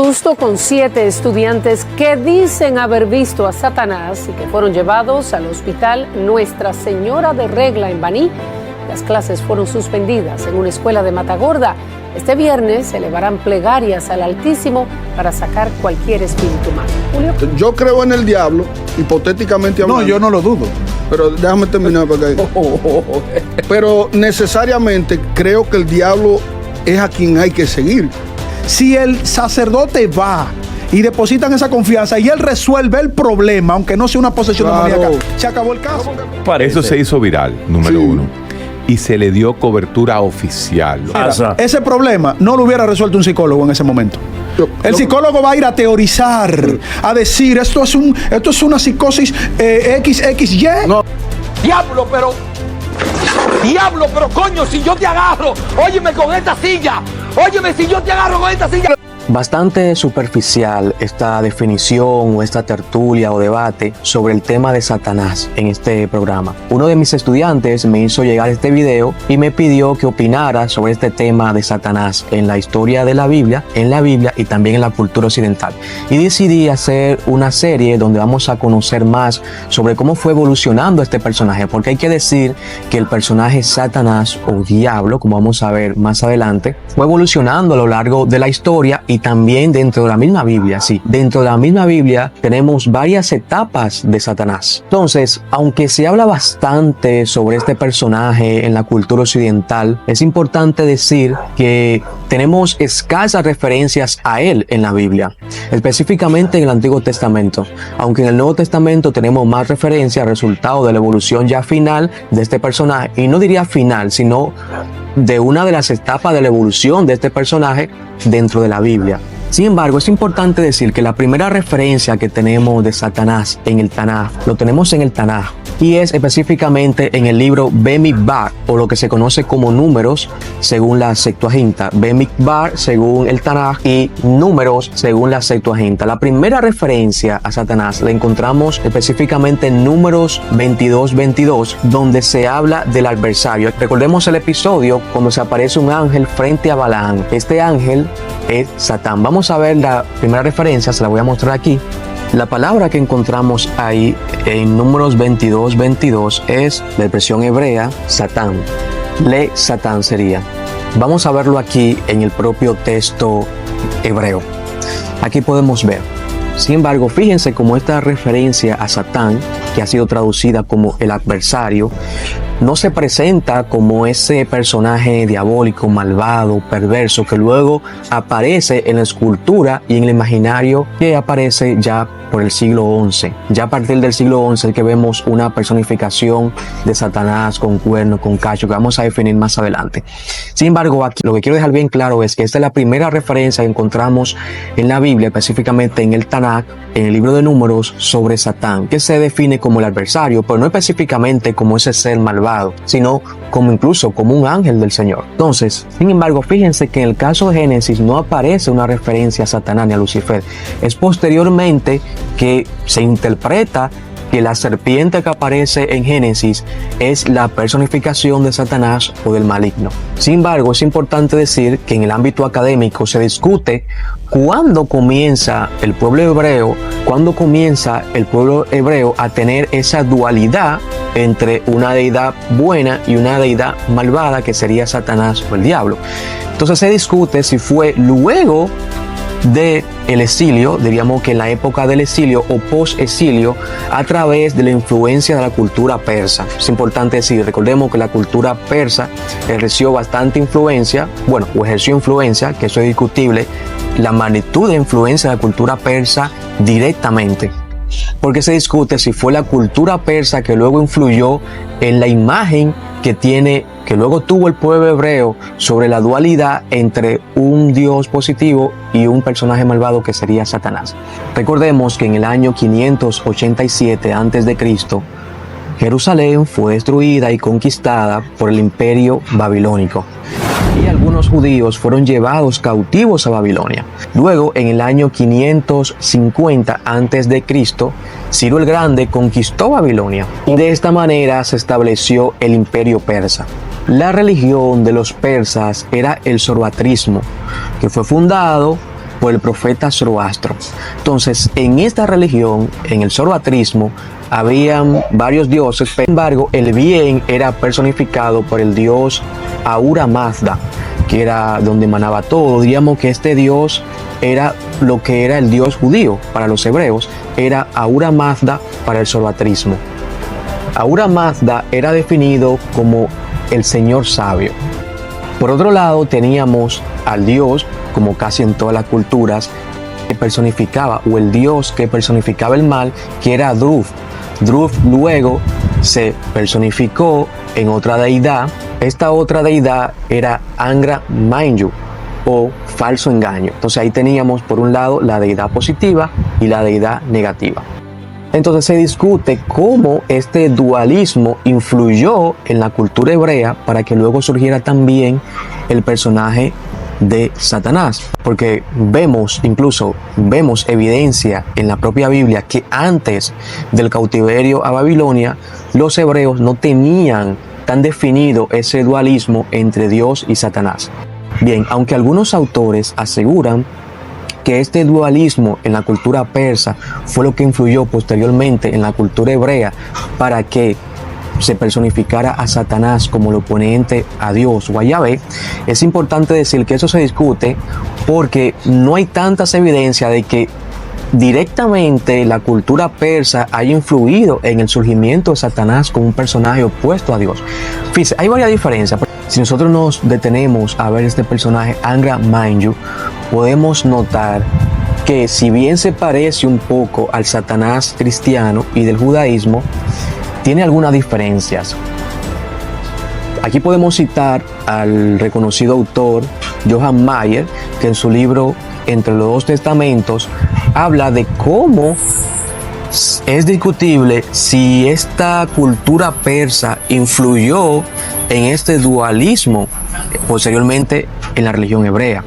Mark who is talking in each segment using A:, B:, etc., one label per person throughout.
A: susto con 7 estudiantes que dicen haber visto a Satanás y que fueron llevados al hospital Nuestra Señora de Regla en Baní. Las clases fueron suspendidas en una escuela de Matagorda. Este viernes se elevarán plegarias al Altísimo para sacar cualquier espíritu malo. Julio.
B: Yo creo en el diablo, hipotéticamente hablando.
C: No, yo no lo dudo.
B: Pero déjame terminar para acá. Pero necesariamente creo que el diablo es a quien hay que seguir.
C: Si el sacerdote va y depositan esa confianza y él resuelve el problema, aunque no sea una posesión demoníaca, se acabó el caso.
D: Eso se hizo viral, número 1. Y se le dio cobertura oficial.
C: Mira, ese problema no lo hubiera resuelto un psicólogo en ese momento. El psicólogo va a ir a teorizar, a decir, esto es una psicosis XXY.
B: No.
E: Diablo, pero coño, si yo te agarro, óyeme con esta silla, óyeme si yo te agarro con esta silla.
F: Bastante superficial esta definición o esta tertulia o debate sobre el tema de Satanás en este programa. Uno de mis estudiantes me hizo llegar este video y me pidió que opinara sobre este tema de Satanás en la historia de la Biblia, y también en la cultura occidental. Y decidí hacer una serie donde vamos a conocer más sobre cómo fue evolucionando este personaje, porque hay que decir que el personaje Satanás o Diablo, como vamos a ver más adelante, fue evolucionando a lo largo de la historia y también dentro de la misma Biblia. Sí, dentro de la misma Biblia tenemos varias etapas de Satanás. Entonces, aunque se habla bastante sobre este personaje en la cultura occidental, es importante decir que tenemos escasas referencias a él en la Biblia, específicamente en el Antiguo Testamento, aunque en el Nuevo Testamento tenemos más referencias, resultado de la evolución ya final de este personaje, y no diría final, sino de una de las etapas de la evolución de este personaje dentro de la Biblia. Sin embargo, es importante decir que la primera referencia que tenemos de Satanás en el Tanaj, lo tenemos en el Tanaj, y es específicamente en el libro Bemidbar, o lo que se conoce como Números según la Septuaginta. Bemidbar según el Tanaj y Números según la Septuaginta. La primera referencia a Satanás la encontramos específicamente en Números 22:22, donde se habla del adversario. Recordemos el episodio cuando se aparece un ángel frente a Balaam. Este ángel es Satán. Vamos a ver la primera referencia, se la voy a mostrar aquí. La palabra que encontramos ahí en Números 22:22 es la expresión hebrea Satán. Le Satán sería. Vamos a verlo aquí en el propio texto hebreo. Aquí podemos ver. Sin embargo, fíjense cómo esta referencia a Satán, que ha sido traducida como el adversario, no se presenta como ese personaje diabólico, malvado, perverso, que luego aparece en la escultura y en el imaginario que aparece ya por el siglo XI. Ya a partir del siglo XI es que vemos una personificación de Satanás con cuerno, con cacho, que vamos a definir más adelante. Sin embargo, aquí lo que quiero dejar bien claro es que esta es la primera referencia que encontramos en la Biblia, específicamente en el Tanaj, en el libro de Números, sobre Satán, que se define como el adversario, pero no específicamente como ese ser malvado, sino como incluso como un ángel del Señor. Entonces, sin embargo, fíjense que en el caso de Génesis no aparece una referencia a Satanás ni a Lucifer. Es posteriormente que se interpreta que la serpiente que aparece en Génesis es la personificación de Satanás o del maligno. Sin embargo, es importante decir que en el ámbito académico se discute cuándo comienza el pueblo hebreo a tener esa dualidad entre una deidad buena y una deidad malvada, que sería Satanás o el diablo. Entonces se discute si fue luego del exilio, diríamos que en la época del exilio o post-exilio, a través de la influencia de la cultura persa. Es importante decir, recordemos que la cultura persa ejerció bastante influencia, o ejerció influencia, que eso es discutible, la magnitud de influencia de la cultura persa directamente. Porque se discute si fue la cultura persa que luego influyó en la imagen que luego tuvo el pueblo hebreo sobre la dualidad entre un Dios positivo y un personaje malvado que sería Satanás. Recordemos que en el año 587 a.C., Jerusalén fue destruida y conquistada por el imperio babilónico, y algunos judíos fueron llevados cautivos a Babilonia. Luego, en el año 550 a.C., Ciro el Grande conquistó Babilonia, y de esta manera se estableció el imperio persa. La religión de los persas era el zoroastrismo, que fue fundado por el profeta Zoroastro. Entonces, en esta religión, en el zoroastrismo, habían varios dioses, pero sin embargo, el bien era personificado por el dios Ahura Mazda, que era donde emanaba todo. Diríamos que este dios era lo que era el dios judío para los hebreos, era Ahura Mazda para el zoroastrismo. Ahura Mazda era definido como el Señor sabio. Por otro lado, teníamos al dios, como casi en todas las culturas, que personificaba, o el dios que personificaba el mal, que era Druth. Druth luego se personificó en otra deidad. Esta otra deidad era Angra Mainyu, o falso engaño. Entonces ahí teníamos por un lado la deidad positiva y la deidad negativa. Entonces se discute cómo este dualismo influyó en la cultura hebrea para que luego surgiera también el personaje de Satanás, porque vemos evidencia en la propia Biblia que antes del cautiverio a Babilonia los hebreos no tenían tan definido ese dualismo entre Dios y Satanás. Bien, aunque algunos autores aseguran que este dualismo en la cultura persa fue lo que influyó posteriormente en la cultura hebrea para que se personificara a Satanás como el oponente a Dios o a Yahvé, es importante decir que eso se discute porque no hay tantas evidencias de que directamente la cultura persa haya influido en el surgimiento de Satanás como un personaje opuesto a Dios. Fíjense, hay varias diferencias. Si nosotros nos detenemos a ver este personaje Angra Mainyu, podemos notar que si bien se parece un poco al Satanás cristiano y del judaísmo, tiene algunas diferencias. Aquí podemos citar al reconocido autor Johann Meyer, que en su libro Entre los dos testamentos habla de cómo es discutible si esta cultura persa influyó en este dualismo posteriormente en la religión hebrea.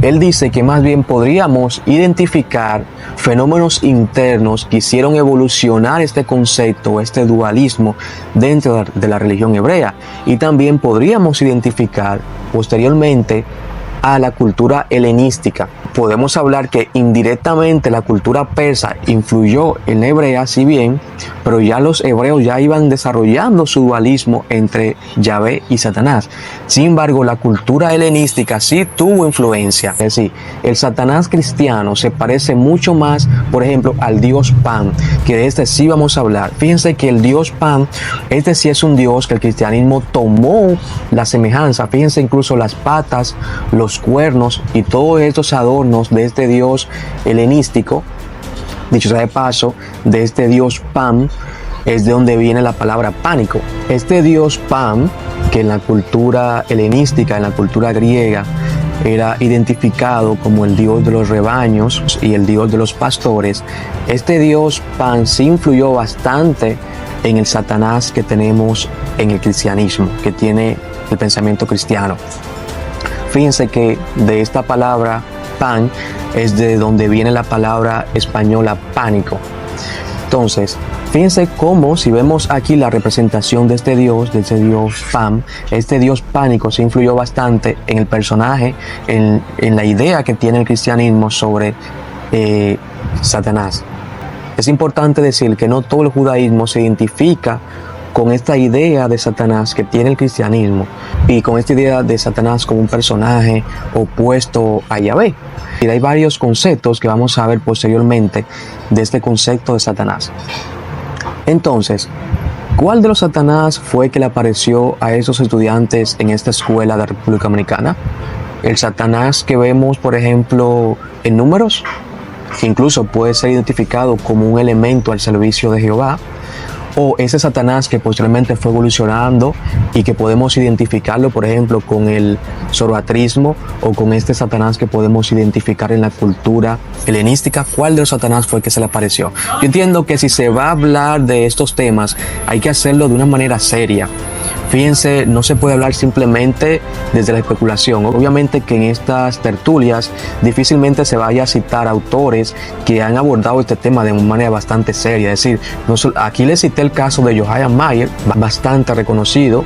F: Él dice que más bien podríamos identificar fenómenos internos que hicieron evolucionar este concepto, este dualismo dentro de la religión hebrea, y también podríamos identificar posteriormente a la cultura helenística. Podemos hablar que indirectamente la cultura persa influyó en la hebrea, si bien, pero ya los hebreos ya iban desarrollando su dualismo entre Yahvé y Satanás. Sin embargo, la cultura helenística sí tuvo influencia. Es decir, el Satanás cristiano se parece mucho más, por ejemplo, al dios Pan, que de este sí vamos a hablar. Fíjense que el dios Pan, este sí es un dios que el cristianismo tomó la semejanza. Fíjense incluso las patas, los cuernos y todos estos adornos de este dios helenístico. Dicho sea de paso, de este dios Pan es de donde viene la palabra pánico. Este dios Pan, que en la cultura helenística, en la cultura griega, era identificado como el dios de los rebaños y el dios de los pastores, este dios Pan sí influyó bastante en el Satanás que tenemos en el cristianismo, que tiene el pensamiento cristiano. Fíjense que de esta palabra pan es de donde viene la palabra española pánico. Entonces, fíjense cómo, si vemos aquí la representación de este dios Pan, este dios pánico se influyó bastante en el personaje, en la idea que tiene el cristianismo sobre Satanás. Es importante decir que no todo el judaísmo se identifica con esta idea de Satanás que tiene el cristianismo y con esta idea de Satanás como un personaje opuesto a Yahvé. Y hay varios conceptos que vamos a ver posteriormente de este concepto de Satanás. Entonces, ¿cuál de los Satanás fue que le apareció a esos estudiantes en esta escuela de República Dominicana? El Satanás que vemos, por ejemplo, en Números, que incluso puede ser identificado como un elemento al servicio de Jehová, o ese Satanás que posteriormente fue evolucionando y que podemos identificarlo, por ejemplo, con el zoroastrismo, o con este Satanás que podemos identificar en la cultura helenística. ¿Cuál de los Satanás fue que se le apareció? Yo entiendo que si se va a hablar de estos temas, hay que hacerlo de una manera seria. Fíjense, no se puede hablar simplemente desde la especulación. Obviamente que en estas tertulias difícilmente se vaya a citar autores que han abordado este tema de una manera bastante seria. Es decir, aquí les cité el caso de Johann Meyer, bastante reconocido,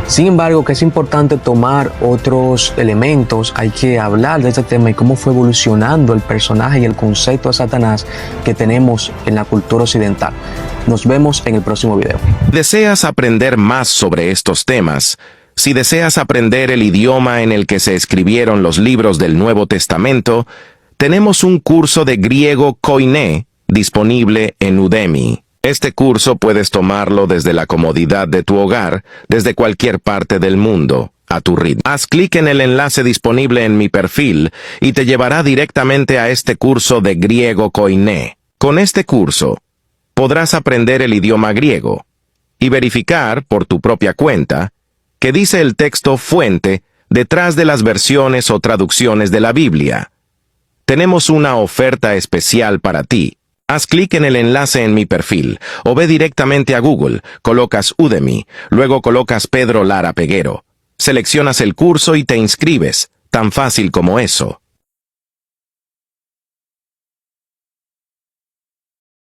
F: Sin embargo, que es importante tomar otros elementos, hay que hablar de este tema y cómo fue evolucionando el personaje y el concepto de Satanás que tenemos en la cultura occidental. Nos vemos en el próximo video.
G: ¿Deseas aprender más sobre estos temas? Si deseas aprender el idioma en el que se escribieron los libros del Nuevo Testamento, tenemos un curso de griego koiné disponible en Udemy. Este curso puedes tomarlo desde la comodidad de tu hogar, desde cualquier parte del mundo, a tu ritmo. Haz clic en el enlace disponible en mi perfil y te llevará directamente a este curso de griego koiné. Con este curso, podrás aprender el idioma griego y verificar, por tu propia cuenta, que dice el texto fuente detrás de las versiones o traducciones de la Biblia. Tenemos una oferta especial para ti. Haz clic en el enlace en mi perfil o ve directamente a Google, colocas Udemy, luego colocas Pedro Lara Peguero. Seleccionas el curso y te inscribes, tan fácil como eso.